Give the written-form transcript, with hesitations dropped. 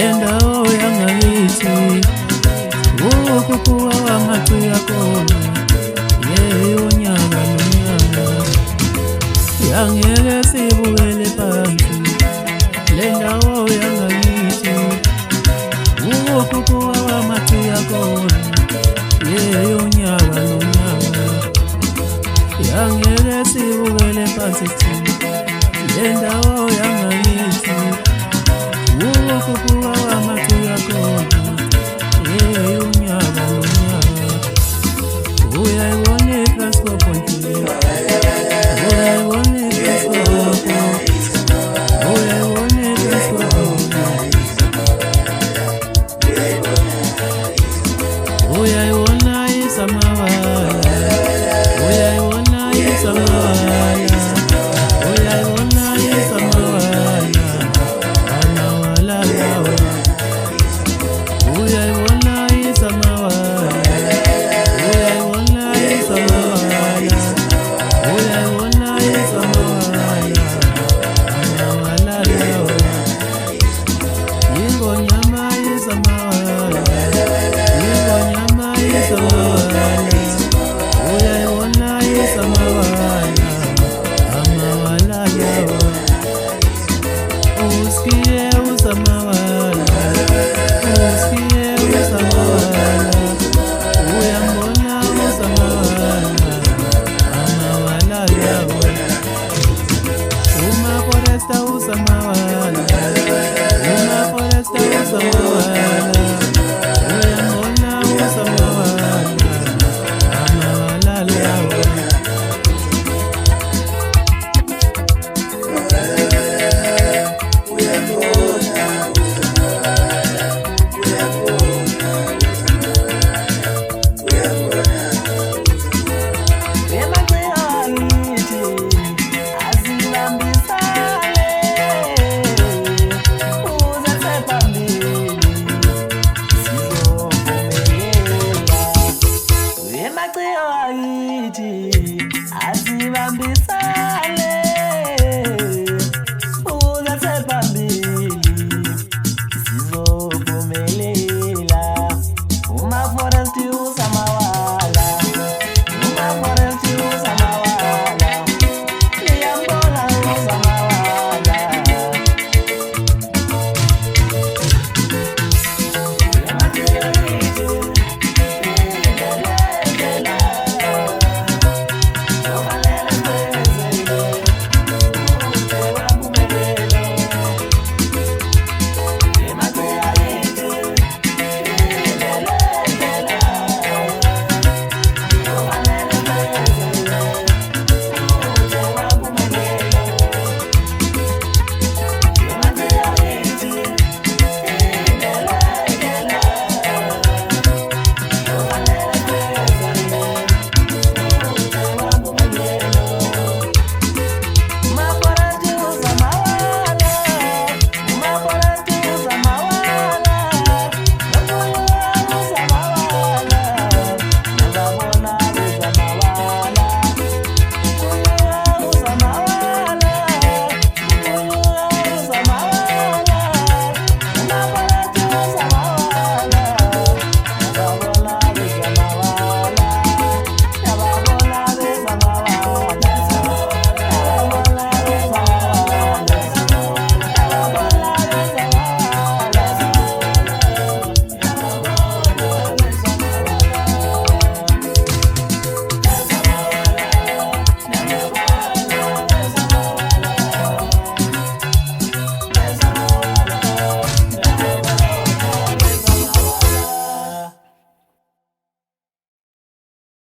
lendawo yangakithi ukukhuphuka kwamacu yakhona unyaka nonyaka angeke sibukele phansi lendawo yangakithi ukukhuphuka kwamacu yakhona unyaka nonyaka angeke sibukele phansi lendawo yangakithi ukukhuphuka kwamacu yakhona unyaka nonyaka uyayibona iTranscorp nje uyayibona iTranscorp uyayibona iTranscorp uyayibona isamawala uyayibona isamawala uyayibona isamawala amawala lawa uyayibona isamawala uyayibona isamawala uyayibona isamawala amawala lawa ingonyama isamawala ingonyama isamawala uyayibona isamawala amawala lawa usikie usamawala usikie usamawala uyambona usamawala amawala lawa umaforesta usamawala umaforesta usamawala uyambona usamawala amawala lawa asibambisane uze phambili sizovumelana